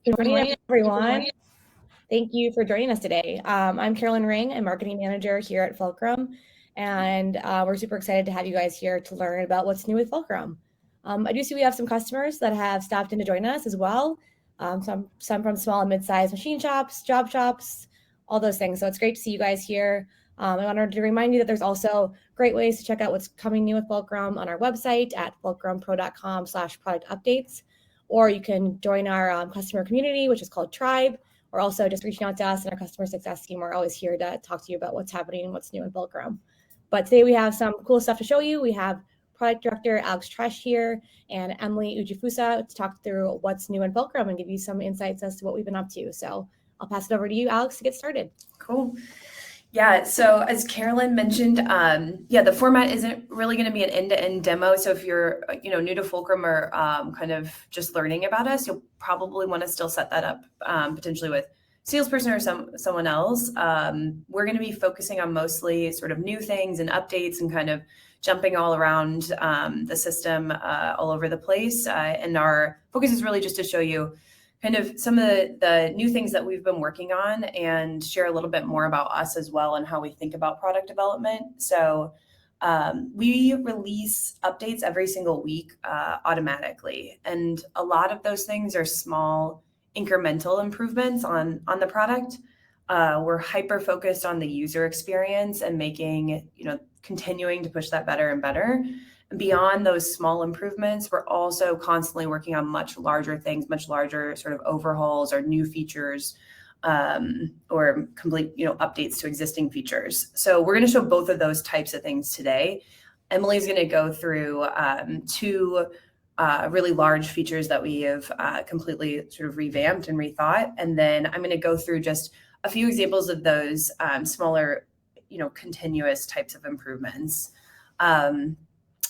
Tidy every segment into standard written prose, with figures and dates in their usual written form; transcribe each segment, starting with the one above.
Good morning, everyone. Thank you for joining us today. I'm Carolyn Ring, a marketing manager here at Fulcrum, and we're super excited to have you guys here to learn about what's new with Fulcrum. I do see we have some customers that have stopped in to join us as well. Some from small and mid-sized machine shops, job shops, all those things. So it's great to see you guys here. I wanted to remind you that there's also great ways to check out what's coming new with Fulcrum on our website at fulcrumpro.com/product updates. Or you can join our customer community, which is called Tribe, or also just reaching out to us in our customer success team. We're always here to talk to you about what's happening and what's new in Fulcrum. But today we have some cool stuff to show you. We have Product Director Alex Tresh here and Emily Ujifusa to talk through what's new in Fulcrum and give you some insights as to what we've been up to. So I'll pass it over to you, Alex, to get started. Cool. Yeah, so as Carolyn mentioned, the format isn't really going to be an end-to-end demo. So if you're, new to Fulcrum or kind of just learning about us, you'll probably want to still set that up potentially with salesperson or someone else. We're going to be focusing on mostly sort of new things and updates and kind of jumping all around the system all over the place. And our focus is really just to show you kind of some of the new things that we've been working on and share a little bit more about us as well and how we think about product development. So we release updates every single week automatically. And a lot of those things are small incremental improvements on the product. We're hyper focused on the user experience and making, continuing to push that better and better. Beyond those small improvements, we're also constantly working on much larger things, much larger sort of overhauls or new features or complete, updates to existing features. So we're going to show both of those types of things today. Emily's going to go through two really large features that we have completely sort of revamped and rethought. And then I'm going to go through just a few examples of those smaller, continuous types of improvements.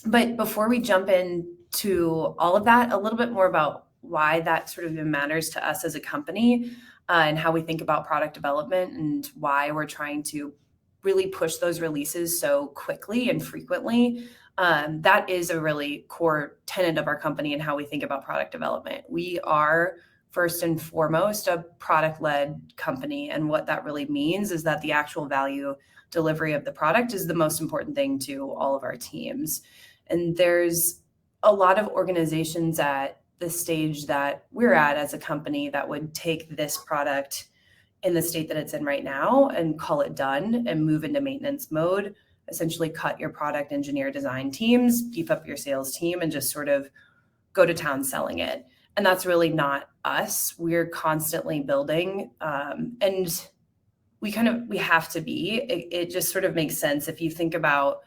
But before we jump into all of that, a little bit more about why that sort of matters to us as a company and how we think about product development and why we're trying to really push those releases so quickly and frequently. That is a really core tenet of our company and how we think about product development. We are first and foremost a product-led company. And what that really means is that the actual value delivery of the product is the most important thing to all of our teams. And there's a lot of organizations at the stage that we're at as a company that would take this product in the state that it's in right now and call it done and move into maintenance mode, essentially cut your product engineer design teams, beef up your sales team, and just sort of go to town selling it. And that's really not us. We're constantly building and we have to be. It just sort of makes sense if you think about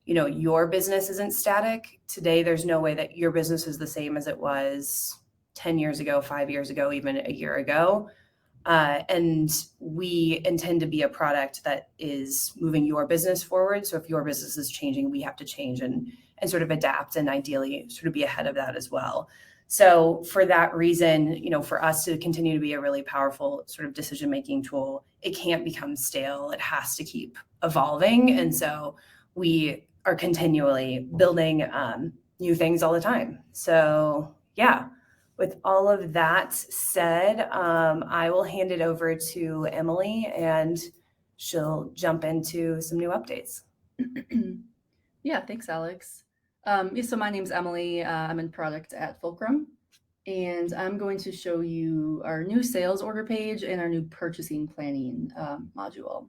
your business isn't static. Today, there's no way that your business is the same as it was 10 years ago, 5 years ago, even a year ago. And we intend to be a product that is moving your business forward. So if your business is changing, we have to change and sort of adapt and ideally sort of be ahead of that as well. So for that reason, for us to continue to be a really powerful sort of decision-making tool, it can't become stale. It has to keep evolving. And so we are continually building new things all the time. So yeah, with all of that said, I will hand it over to Emily and she'll jump into some new updates. Yeah, thanks, Alex. So my name's Emily. I'm in product at Fulcrum, and I'm going to show you our new sales order page and our new purchasing planning module.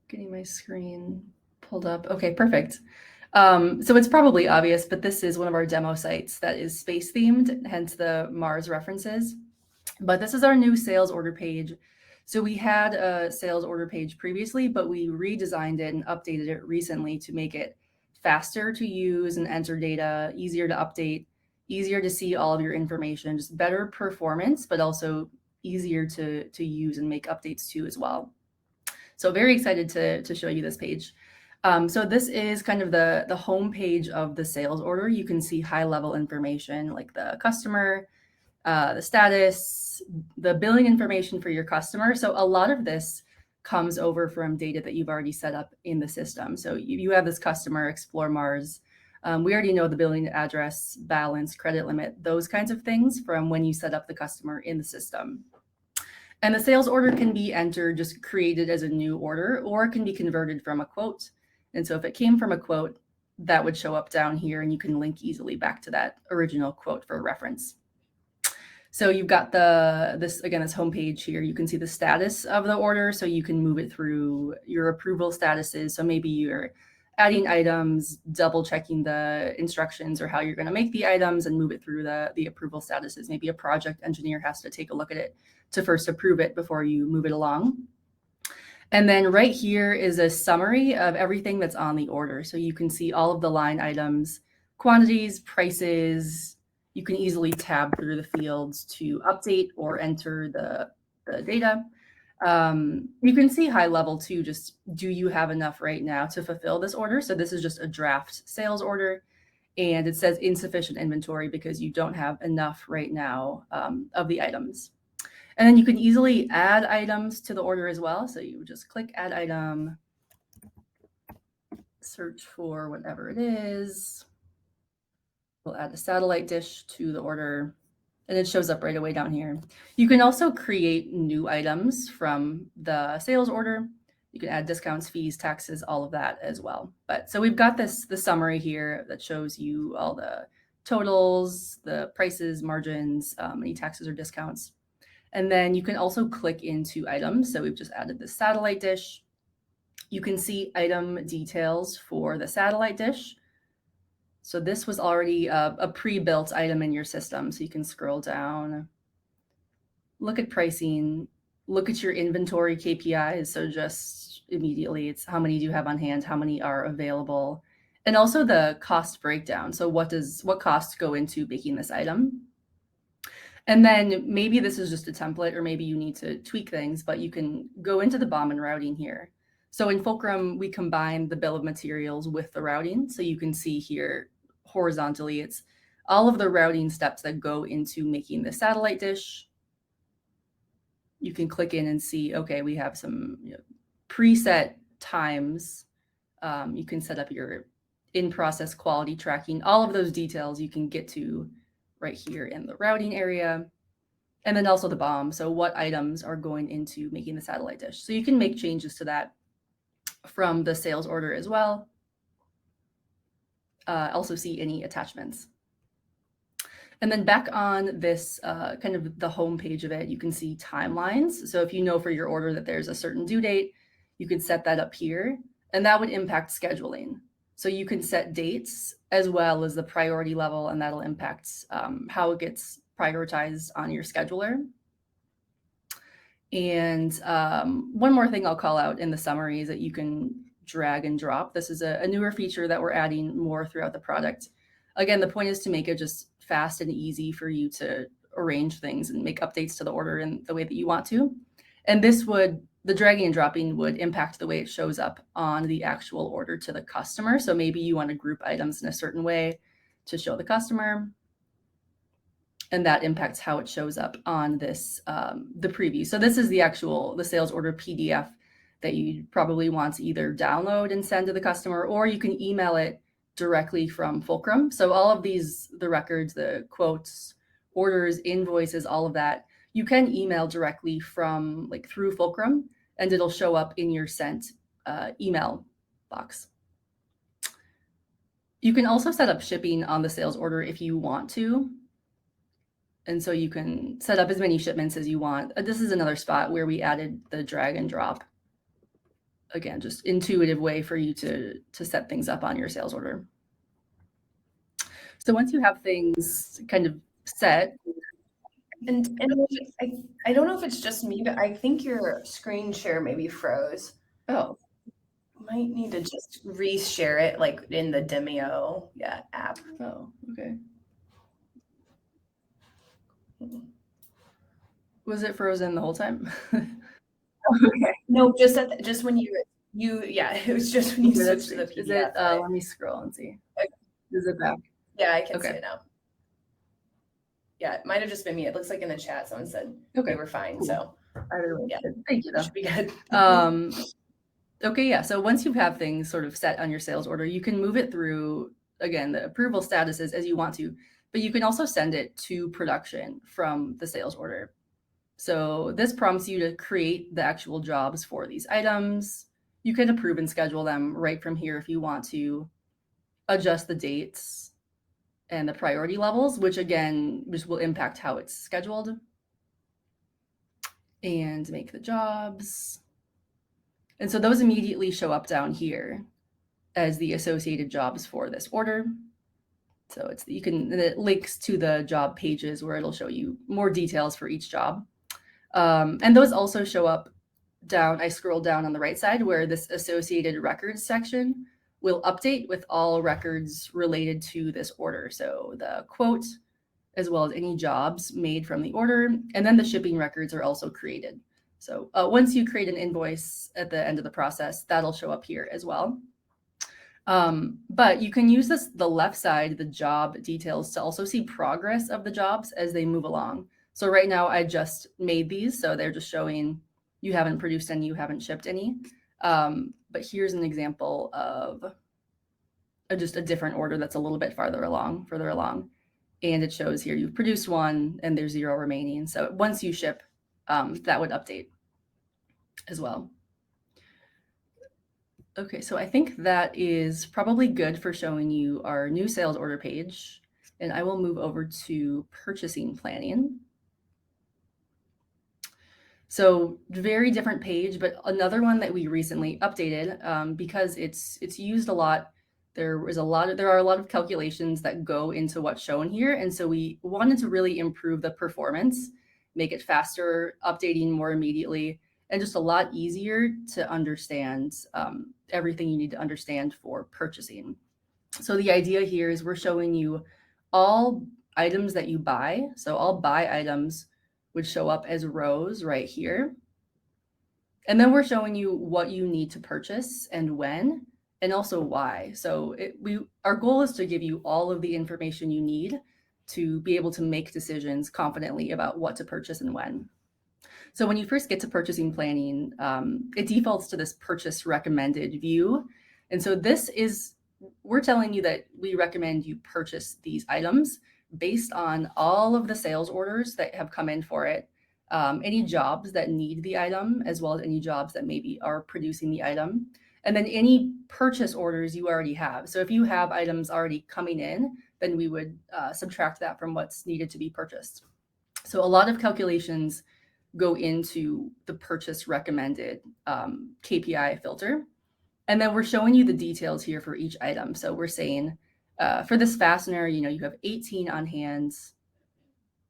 Getting my screen pulled up. Okay, perfect. So it's probably obvious, but this is one of our demo sites that is space themed, hence the Mars references. But this is our new sales order page. So we had a sales order page previously, but we redesigned it and updated it recently to make it faster to use and enter data, easier to update, easier to see all of your information, just better performance, but also easier to use and make updates to as well. So very excited to show you this page. So this is kind of the home page of the sales order. You can see high level information like the customer, the status, the billing information for your customer. So a lot of this comes over from data that you've already set up in the system. So you have this customer, Explore Mars. We already know the billing address, balance, credit limit, those kinds of things from when you set up the customer in the system. And the sales order can be entered, just created as a new order, or it can be converted from a quote. And so if it came from a quote, that would show up down here, and you can link easily back to that original quote for reference. So you've got this homepage here. You can see the status of the order, so you can move it through your approval statuses. So maybe you're adding items, double checking the instructions or how you're going to make the items, and move it through the approval statuses. Maybe a project engineer has to take a look at it to first approve it before you move it along. And then right here is a summary of everything that's on the order. So you can see all of the line items, quantities, prices. You can easily tab through the fields to update or enter the data. You can see high level too, just do you have enough right now to fulfill this order? So this is just a draft sales order, and it says insufficient inventory because you don't have enough right now of the items. And then you can easily add items to the order as well. So you just click add item, search for whatever it is. We'll add a satellite dish to the order, and it shows up right away down here. You can also create new items from the sales order. You can add discounts, fees, taxes, all of that as well. But so we've got the summary here that shows you all the totals, the prices, margins, any taxes or discounts. And then you can also click into items. So we've just added the satellite dish. You can see item details for the satellite dish. So this was already a pre-built item in your system. So you can scroll down, look at pricing, look at your inventory KPIs. So just immediately, it's how many do you have on hand, how many are available, and also the cost breakdown. So what costs go into making this item? And then maybe this is just a template, or maybe you need to tweak things, but you can go into the BOM and routing here. So in Fulcrum, we combine the bill of materials with the routing. So you can see here horizontally, it's all of the routing steps that go into making the satellite dish. You can click in and see, okay, we have some preset times. You can set up your in-process quality tracking. All of those details you can get to right here in the routing area. And then also the BOM. So what items are going into making the satellite dish. So you can make changes to that from the sales order as well. Also see any attachments. And then back on this kind of the home page of it, you can see timelines. So if you know for your order that there's a certain due date, you can set that up here, and that would impact scheduling. So you can set dates as well as the priority level, and that'll impact how it gets prioritized on your scheduler. And one more thing I'll call out in the summary is that you can drag and drop. This is a newer feature that we're adding more throughout the product. Again, the point is to make it just fast and easy for you to arrange things and make updates to the order in the way that you want to. And the dragging and dropping would impact the way it shows up on the actual order to the customer. So maybe you want to group items in a certain way to show the customer, and that impacts how it shows up on this, the preview. So this is the sales order PDF that you probably want to either download and send to the customer, or you can email it directly from Fulcrum. So all of these, the records, the quotes, orders, invoices, all of that, you can email directly from through Fulcrum, and it'll show up in your sent email box. You can also set up shipping on the sales order if you want to. And so you can set up as many shipments as you want. This is another spot where we added the drag and drop. Again, just intuitive way for you to set things up on your sales order. So once you have things kind of set. And I don't know if it's just me, but I think your screen share maybe froze. Oh. Might need to just reshare it in the Demio app. Oh, okay. Was it frozen the whole time? Okay. No, just when it was just when you switched to the PDF. Is it, let me scroll and see. Okay. Is it back? Yeah, I can see it now. Yeah, it might have just been me. It looks like in the chat someone said they were fine. Cool. So Either way. Yeah. Thank you, though. Should be good. Okay, yeah. So once you have things sort of set on your sales order, you can move it through, again, the approval statuses as you want to, but you can also send it to production from the sales order. So this prompts you to create the actual jobs for these items. You can approve and schedule them right from here if you want to, adjust the dates and the priority levels, which again, just will impact how it's scheduled. And make the jobs. And so those immediately show up down here as the associated jobs for this order. So it links to the job pages where it'll show you more details for each job. And those also show up down, I scroll down on the right side where this associated records section will update with all records related to this order. So the quote, as well as any jobs made from the order, and then the shipping records are also created. So once you create an invoice at the end of the process, that'll show up here as well. But you can use the left side, the job details, to also see progress of the jobs as they move along. So right now I just made these, so they're just showing you haven't produced any, you haven't shipped any. But here's an example of just a different order that's a little bit further along. And it shows here you've produced one and there's 0 remaining. So once you ship, that would update as well. Okay, so I think that is probably good for showing you our new sales order page. And I will move over to purchasing planning. So very different page, but another one that we recently updated because it's used a lot. There are a lot of calculations that go into what's shown here. And so we wanted to really improve the performance, make it faster, updating more immediately, and just a lot easier to understand everything you need to understand for purchasing. So the idea here is we're showing you all items that you buy. So all buy items would show up as rows right here. And then we're showing you what you need to purchase and when, and also why. So our goal is to give you all of the information you need to be able to make decisions confidently about what to purchase and when. So when you first get to purchasing planning, it defaults to this purchase recommended view. And so we're telling you that we recommend you purchase these items based on all of the sales orders that have come in for it, any jobs that need the item, as well as any jobs that maybe are producing the item, and then any purchase orders you already have. So if you have items already coming in, then we would subtract that from what's needed to be purchased. So a lot of calculations go into the purchase recommended KPI filter. And then we're showing you the details here for each item. So we're saying for this fastener, you have 18 on hand.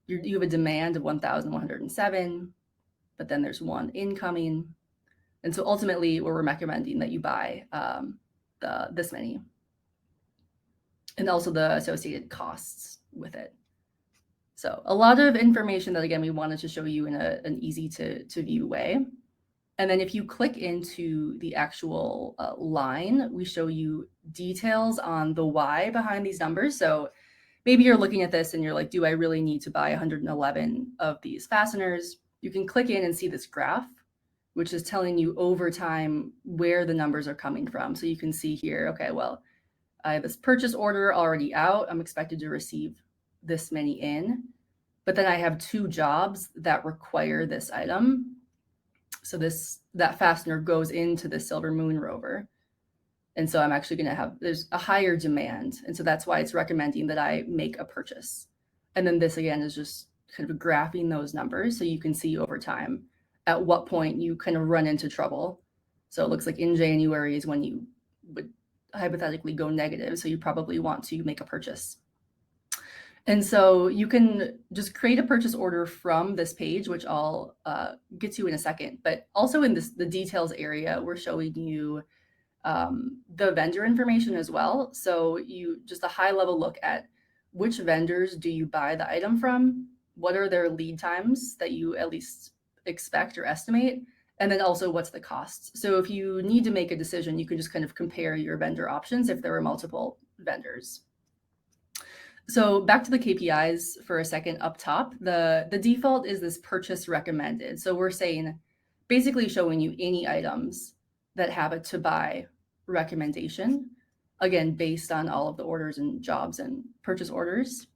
You have a demand of 1,107, but then there's 1 incoming. And so ultimately, we're recommending that you buy this many. And also the associated costs with it. So a lot of information that, again, we wanted to show you in an easy to view way. And then if you click into the actual line, we show you details on the why behind these numbers. So maybe you're looking at this and you're like, do I really need to buy 111 of these fasteners? You can click in and see this graph, which is telling you over time where the numbers are coming from. So you can see here, okay, well, I have this purchase order already out. I'm expected to receive this many in, but then I have 2 jobs that require this item. So that fastener goes into the Silver Moon rover. And so I'm actually going to there's a higher demand. And so that's why it's recommending that I make a purchase. And then this again is just kind of graphing those numbers so you can see over time at what point you kind of run into trouble. So it looks like in January is when you would hypothetically go negative. So you probably want to make a purchase. And so you can just create a purchase order from this page, which I'll get to in a second. But also in the details area, we're showing you the vendor information as well. So you just a high level look at which vendors do you buy the item from? What are their lead times that you at least expect or estimate? And then also what's the cost? So if you need to make a decision, you can just kind of compare your vendor options if there are multiple vendors. So back to the KPIs for a second up top, the default is this purchase recommended. So we're saying, basically showing you any items that have a to buy recommendation, again, based on all of the orders and jobs and purchase orders.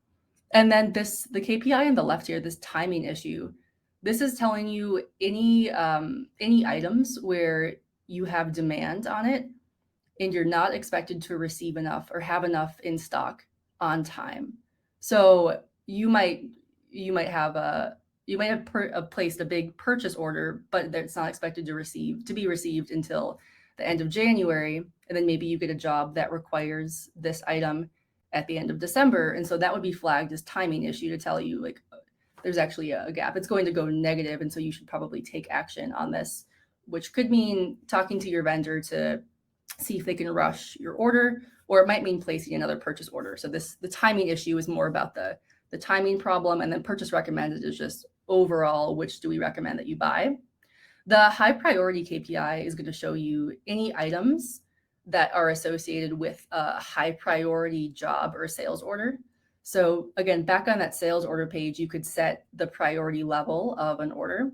And then the KPI on the left here, this timing issue, this is telling you any items where you have demand on it and you're not expected to receive enough or have enough in stock on time. So you might have placed a big purchase order, but it's not expected to be received until the end of January, and then maybe you get a job that requires this item at the end of December, and so that would be flagged as timing issue to tell you like there's actually a gap. It's going to go negative, and so you should probably take action on this, which could mean talking to your vendor to see if they can rush your order, or it might mean placing another purchase order. So the timing issue is more about the timing problem, and then purchase recommended is just overall, which do we recommend that you buy? The high priority KPI is going to show you any items that are associated with a high priority job or sales order. So again, back on that sales order page, you could set the priority level of an order.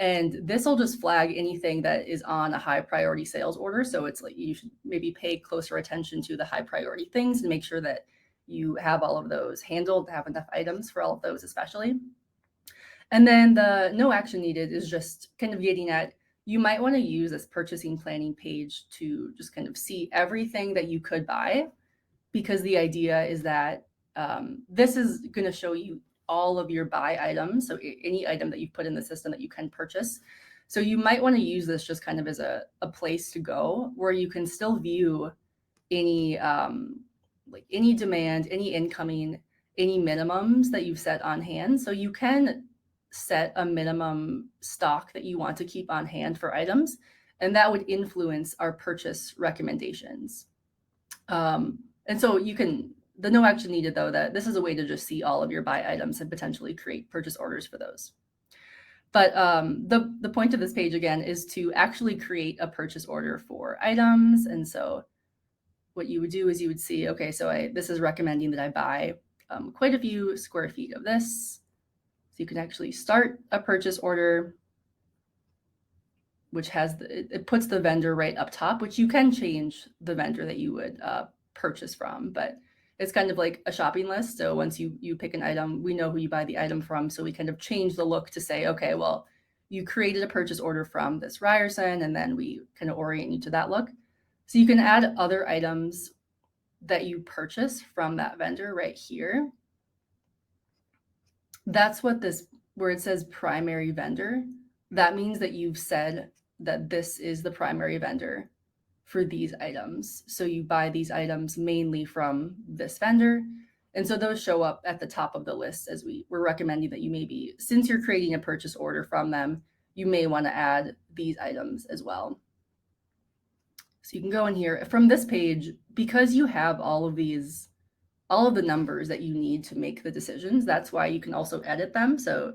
And this will just flag anything that is on a high priority sales order. So it's like you should maybe pay closer attention to the high priority things and make sure that you have all of those handled, have enough items for all of those especially. And then the no action needed is just kind of getting at, you might want to use this purchasing planning page to just kind of see everything that you could buy, because the idea is that this is going to show you all of your buy items. So any item that you've put in the system that you can purchase. So you might want to use this just kind of as a place to go where you can still view any like any demand, any incoming, any minimums that you've set on hand. So you can set a minimum stock that you want to keep on hand for items, and that would influence our purchase recommendations. And so you can, the no action needed though, that this is a way to just see all of your buy items and potentially create purchase orders for those. But the point of this page again is to actually create a purchase order for items. And so what you would do is you would see, okay, so this is recommending that I buy quite a few square feet of this. So you can actually start a purchase order, which has it puts the vendor right up top, which you can change the vendor that you would purchase from, but it's kind of like a shopping list. So once you pick an item, we know who you buy the item from. So we kind of change the look to say, okay, well, you created a purchase order from this Ryerson, and then we kind of orient you to that look. So you can add other items that you purchase from that vendor right here. That's what this, where it says primary vendor, that means that you've said that this is the primary vendor for these items. So you buy these items mainly from this vendor. And so those show up at the top of the list as we're recommending that you maybe, since you're creating a purchase order from them, you may want to add these items as well. So you can go in here from this page, because you have all of the numbers that you need to make the decisions. That's why you can also edit them. So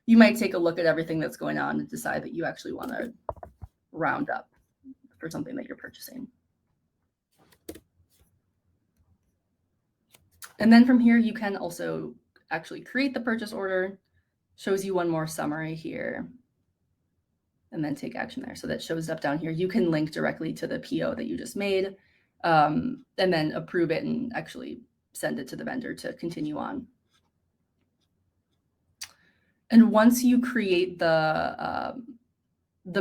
you might take a look at everything that's going on and decide that you actually want to round up for something that you're purchasing. And then from here, you can also actually create the purchase order, shows you one more summary here, and then take action there. So that shows up down here. You can link directly to the PO that you just made, and then approve it and actually send it to the vendor to continue on. And once you create the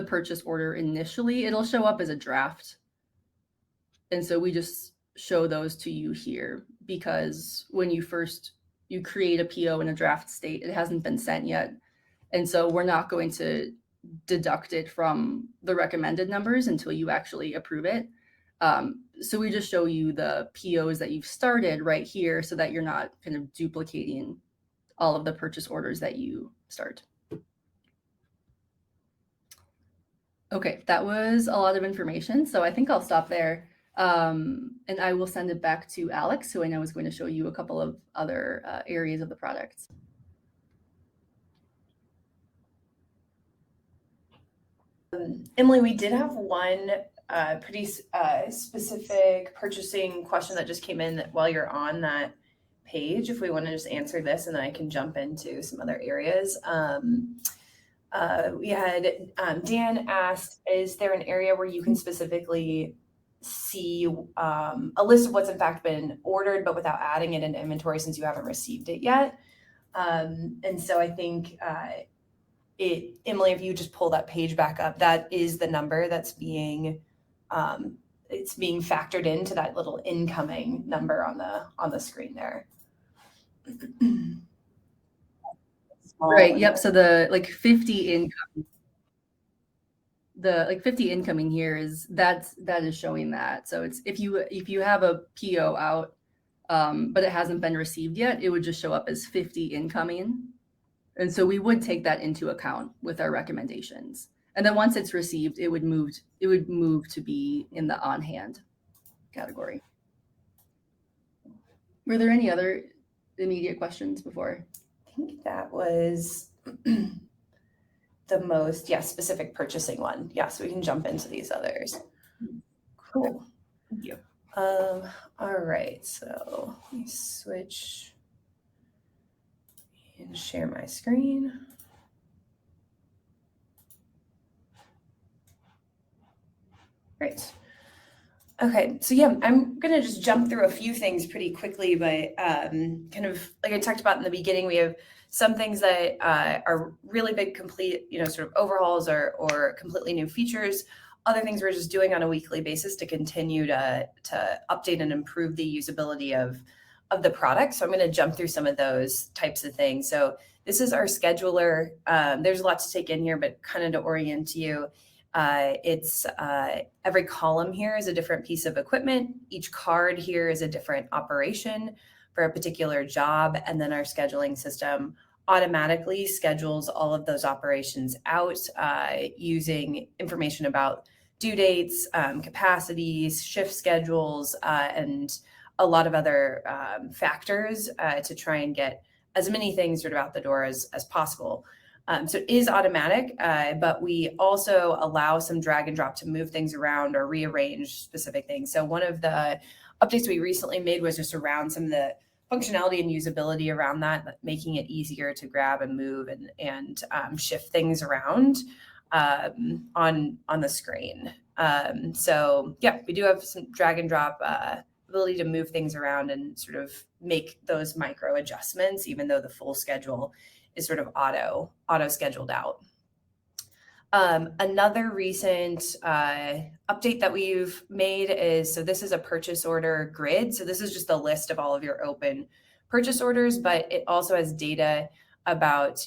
purchase order initially, it'll show up as a draft. And so we just show those to you here, because when you create a PO in a draft state, it hasn't been sent yet. And so we're not going to deduct it from the recommended numbers until you actually approve it. So we just show you the POs that you've started right here so that you're not kind of duplicating all of the purchase orders that you start. Okay, that was a lot of information. So I think I'll stop there. And I will send it back to Alex, who I know is going to show you a couple of other areas of the product. Emily, we did have one pretty specific purchasing question that just came in while you're on that page if we want to just answer this, and then I can jump into some other areas. We had Dan asked, is there an area where you can specifically see a list of what's in fact been ordered, but without adding it into inventory since you haven't received it yet? And so I think Emily, if you just pull that page back up, that is the number that's being it's being factored into that little incoming number on the screen there. Right. Yep. So the 50 incoming, the 50 incoming here that is showing that. So it's if you have a PO out, but it hasn't been received yet, it would just show up as 50 incoming. And so we would take that into account with our recommendations. And then once it's received, it would move to be in the on hand category. Were there any other immediate questions before? I think that was the most, specific purchasing one. So we can jump into these others. Cool. Thank you. All right, so let me switch and share my screen. Great. Okay, so I'm gonna just jump through a few things pretty quickly, but kind of like I talked about in the beginning, we have some things that are really big, complete, sort of overhauls or completely new features. Other things we're just doing on a weekly basis to continue to update and improve the usability of the product. So I'm gonna jump through some of those types of things. So this is our scheduler. There's a lot to take in here, but kind of to orient you, it's every column here is a different piece of equipment. Each card here is a different operation for a particular job. And then our scheduling system automatically schedules all of those operations out using information about due dates, capacities, shift schedules, and a lot of other factors to try and get as many things sort of out the door as possible. So it is automatic, but we also allow some drag and drop to move things around or rearrange specific things. So one of the updates we recently made was just around some of the functionality and usability around that, making it easier to grab and move and shift things around on the screen. So we do have some drag and drop ability to move things around and sort of make those micro adjustments, even though the full schedule is sort of auto scheduled out. Another recent update that we've made is, so this is a purchase order grid. So this is just a list of all of your open purchase orders, but it also has data about,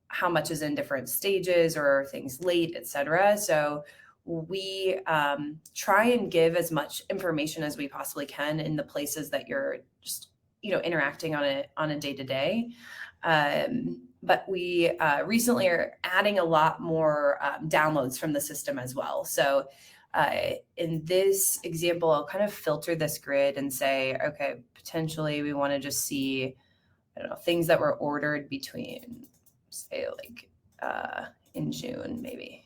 how much is in different stages or things late, et cetera. So we try and give as much information as we possibly can in the places that you're just, interacting on a day-to-day. But we recently are adding a lot more downloads from the system as well. So in this example, I'll kind of filter this grid and say, okay, potentially we want to just see, things that were ordered between, say, in June, maybe.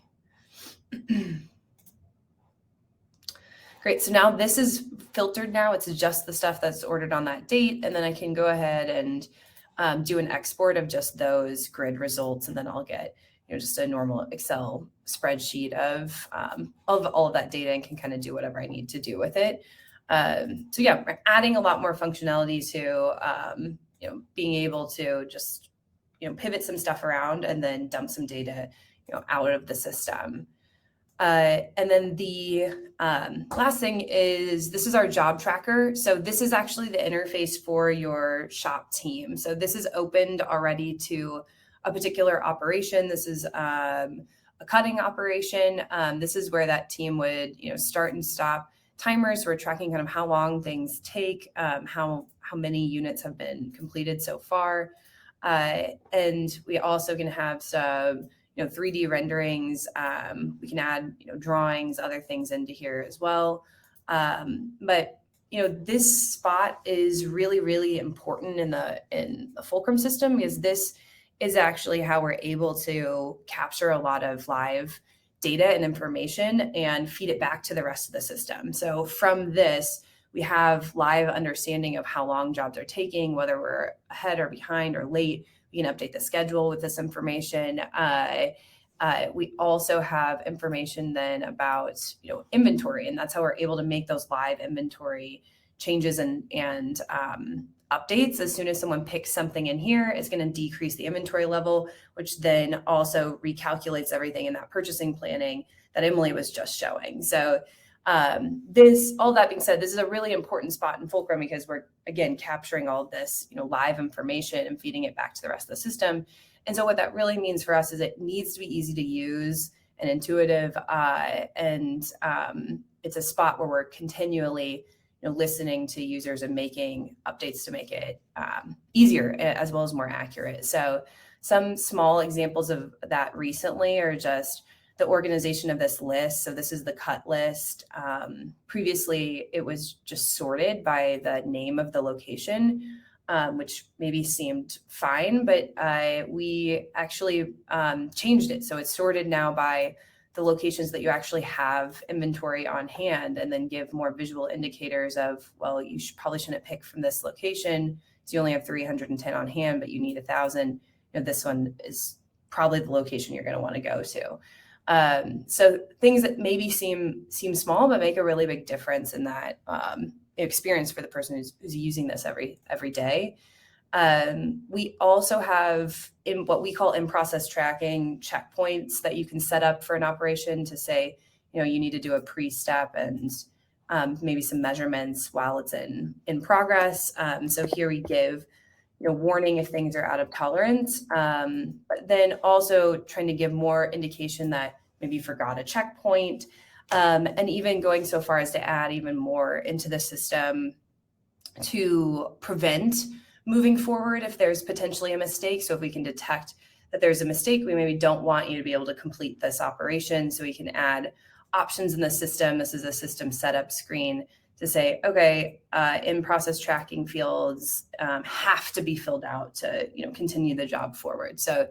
Great, so now this is filtered now. It's just the stuff that's ordered on that date. And then I can go ahead and do an export of just those grid results, and then I'll get just a normal Excel spreadsheet of all of that data and can kind of do whatever I need to do with it. So we're adding a lot more functionality to being able to just pivot some stuff around and then dump some data out of the system. And then the last thing is, this is our job tracker. So this is actually the interface for your shop team. So this is opened already to a particular operation. This is a cutting operation. This is where that team would start and stop timers. So we're tracking kind of how long things take, how many units have been completed so far. And we also can have some 3D renderings. We can add, drawings, other things into here as well. But this spot is really, really important in the Fulcrum system, because this is actually how we're able to capture a lot of live data and information and feed it back to the rest of the system. So from this, we have live understanding of how long jobs are taking, whether we're ahead or behind or late. We can update the schedule with this information. We also have information then about, inventory, and that's how we're able to make those live inventory changes and updates. As soon as someone picks something in here, it's going to decrease the inventory level, which then also recalculates everything in that purchasing planning that Emily was just showing. So all that being said, this is a really important spot in Fulcrum because we're, again, capturing all of this, live information and feeding it back to the rest of the system. And so what that really means for us is it needs to be easy to use and intuitive. And it's a spot where we're continually listening to users and making updates to make it easier as well as more accurate. So some small examples of that recently are just the organization of this list. So this is the cut list. Previously, it was just sorted by the name of the location, which maybe seemed fine, but we actually changed it. So it's sorted now by the locations that you actually have inventory on hand, and then give more visual indicators of, well, you probably shouldn't pick from this location. So you only have 310 on hand, but you need 1,000. This one is probably the location you're going to want to go to. So things that maybe seem small, but make a really big difference in that experience for the person who's using this every day. We also have in what we call in-process tracking checkpoints that you can set up for an operation to say, you need to do a pre-step and maybe some measurements while it's in progress. So here we give, warning if things are out of tolerance, but then also trying to give more indication that maybe you forgot a checkpoint, and even going so far as to add even more into the system to prevent moving forward if there's potentially a mistake. So if we can detect that there's a mistake, we maybe don't want you to be able to complete this operation. So we can add options in the system. This is a system setup screen to say, okay, in-process tracking fields have to be filled out to continue the job forward. So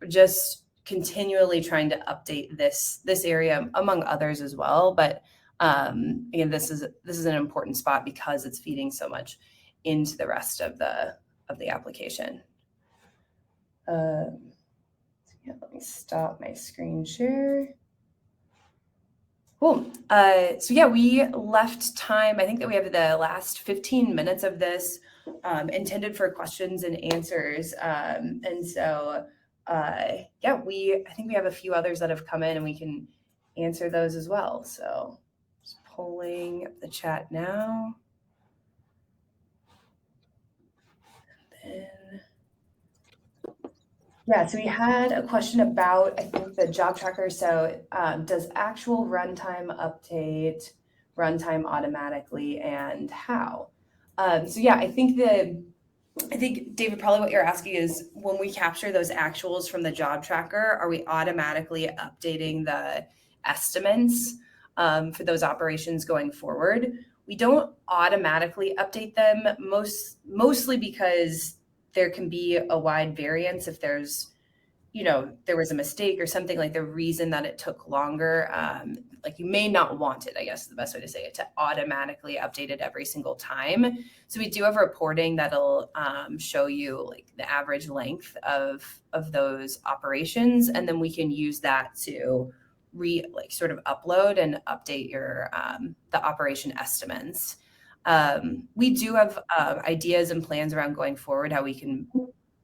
just continually trying to update this area among others as well. But again, this is an important spot because it's feeding so much into the rest of the application. Let me stop my screen share. Cool. So yeah, we left time. I think that we have the last 15 minutes of this intended for questions and answers. And so I think we have a few others that have come in and we can answer those as well. So just pulling up the chat now. Yeah, so we had a question about, I think, the job tracker. So does actual runtime update runtime automatically, and how? So yeah, I think David, probably what you're asking is, when we capture those actuals from the job tracker, are we automatically updating the estimates for those operations going forward? We don't automatically update them, mostly because there can be a wide variance if there's, there was a mistake or something, like the reason that it took longer. Like you may not want it, I guess is the best way to say it, to automatically update it every single time. So we do have reporting that'll show you like the average length of those operations, and then we can use that to sort of upload and update your the operation estimates. We do have ideas and plans around going forward, how we can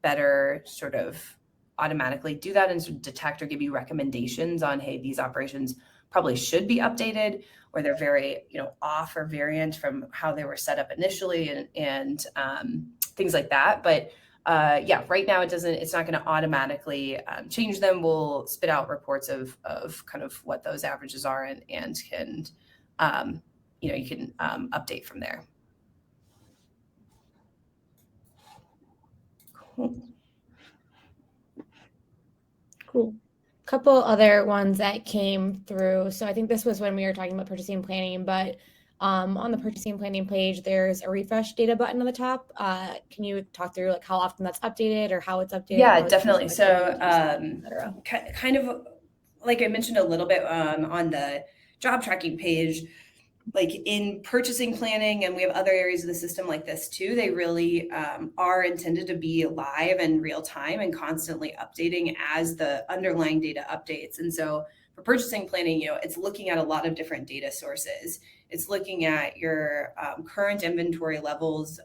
better sort of automatically do that and sort of detect or give you recommendations on, hey, these operations probably should be updated, or they're very, off or variant from how they were set up initially, and things like that. But yeah, right now it's not going to automatically change them. We'll spit out reports of kind of what those averages are, and can you can update from there. Cool. Couple other ones that came through. So I think this was when we were talking about purchasing planning, but on the purchasing planning page, there's a refresh data button on the top. Can you talk through like how often that's updated or how it's updated? Yeah, definitely. So kind of like I mentioned a little bit on the job tracking page, like in purchasing planning, and we have other areas of the system like this too, they really are intended to be live and real time and constantly updating as the underlying data updates. And so for purchasing planning, it's looking at a lot of different data sources. It's looking at your current inventory levels,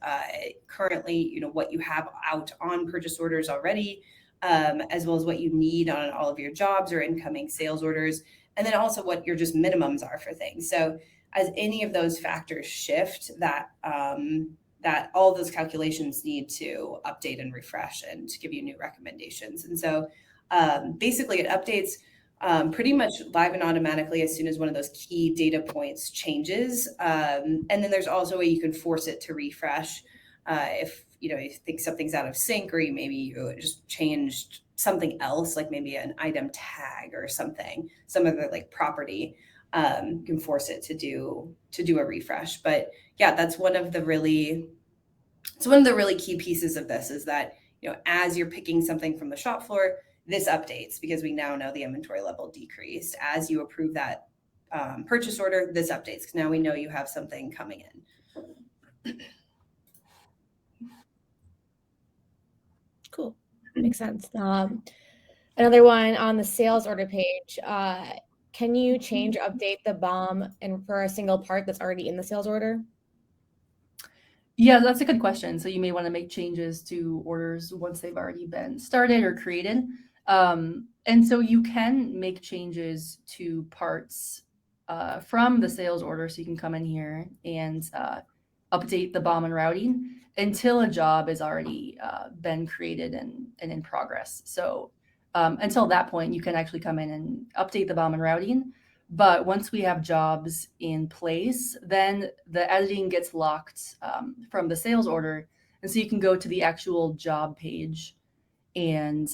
currently, what you have out on purchase orders already, as well as what you need on all of your jobs or incoming sales orders, and then also what your just minimums are for things. So as any of those factors shift, that all of those calculations need to update and refresh and to give you new recommendations. And so basically it updates pretty much live and automatically as soon as one of those key data points changes. And then there's also a way you can force it to refresh if you think something's out of sync, or you just changed something else, like maybe an item tag or something, some other like property. Can force it to do a refresh. But yeah, that's one of the really key pieces of this, is that as you're picking something from the shop floor, this updates because we now know the inventory level decreased. As you approve that purchase order, this updates because now we know you have something coming in. Cool, makes sense. Another one on the sales order page. Can you change or update the BOM and for a single part that's already in the sales order? Yeah, that's a good question. So you may want to make changes to orders once they've already been started or created. And so you can make changes to parts from the sales order. So you can come in here and update the BOM and routing until a job has already been created and in progress. So until that point, you can actually come in and update the BOM and routing. But once we have jobs in place, then the editing gets locked from the sales order. And so you can go to the actual job page and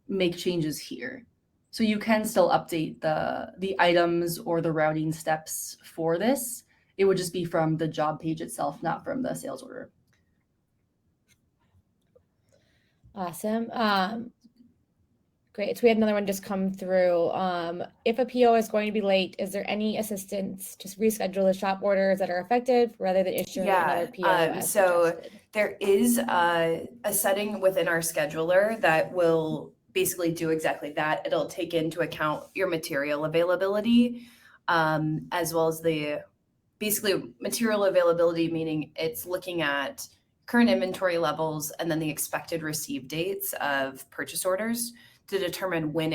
make changes here. So you can still update the items or the routing steps for this. It would just be from the job page itself, not from the sales order. Awesome. Great. So we had another one just come through. If a PO is going to be late, is there any assistance to reschedule the shop orders that are affected rather than issuing another PO as suggested? There is a setting within our scheduler that will basically do exactly that. It'll take into account your material availability, as well as basically material availability, meaning it's looking at current inventory levels and then the expected receive dates of purchase orders to determine when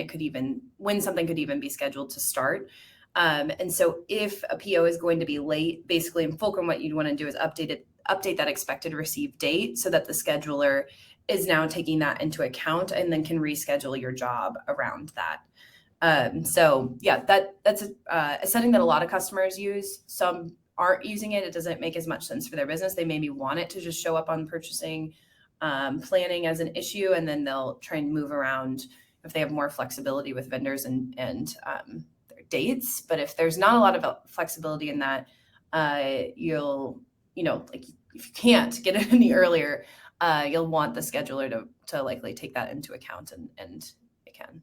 something could even be scheduled to start. And so if a PO is going to be late, basically in Fulcrum, what you'd want to do is update that expected receive date so that the scheduler is now taking that into account and then can reschedule your job around that. So yeah, that's a setting that a lot of customers use. Some aren't using it. It doesn't make as much sense for their business. They maybe want it to just show up on purchasing planning as an issue, and then they'll try and move around if they have more flexibility with vendors and their dates. But if there's not a lot of flexibility in that, like if you can't get it any earlier, you'll want the scheduler to likely take that into account, and it can.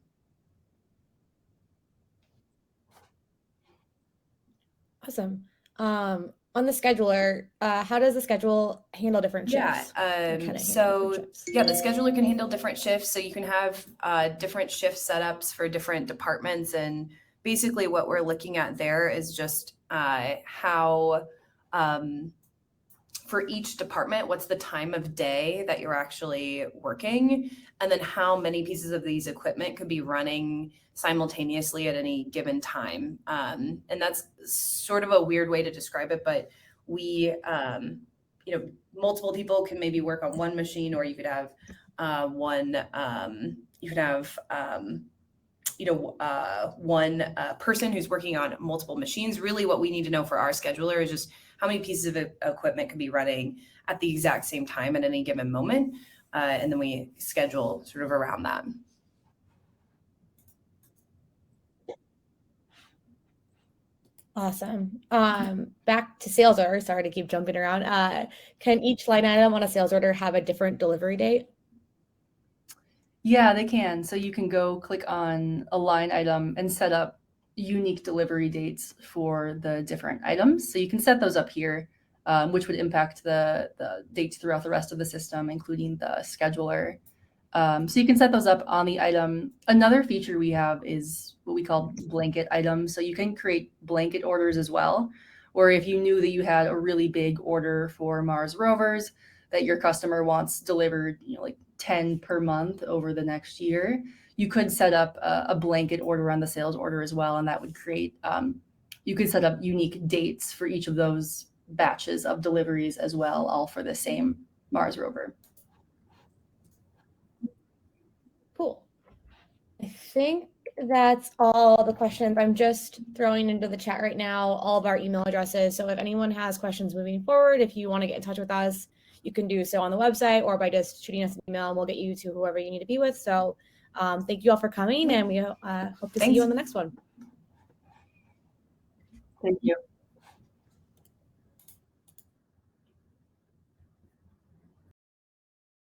Awesome. On the scheduler, how does the schedule handle different shifts? The scheduler can handle different shifts. So you can have different shift setups for different departments. And basically what we're looking at there is just how for each department, what's the time of day that you're actually working, and then how many pieces of these equipment could be running simultaneously at any given time. And that's sort of a weird way to describe it, but we, multiple people can maybe work on one machine, or you could have one person who's working on multiple machines. Really what we need to know for our scheduler is just how many pieces of equipment can be running at the exact same time at any given moment. And then we schedule sort of around that. Awesome. Back to sales order. Sorry to keep jumping around. Can each line item on a sales order have a different delivery date? Yeah, they can. So you can go click on a line item and set up unique delivery dates for the different items. So you can set those up here, which would impact the dates throughout the rest of the system, including the scheduler. So you can set those up on the item. Another feature we have is what we call blanket items. So you can create blanket orders as well, or if you knew that you had a really big order for Mars rovers that your customer wants delivered, like 10 per month over the next year, you could set up a blanket order on the sales order as well. And that would create, you could set up unique dates for each of those batches of deliveries as well, all for the same Mars rover. Cool. I think that's all the questions. I'm just throwing into the chat right now all of our email addresses. So if anyone has questions moving forward, if you want to get in touch with us, you can do so on the website or by just shooting us an email, and we'll get you to whoever you need to be with. So thank you all for coming, and we hope to see you on the next one. Thank you.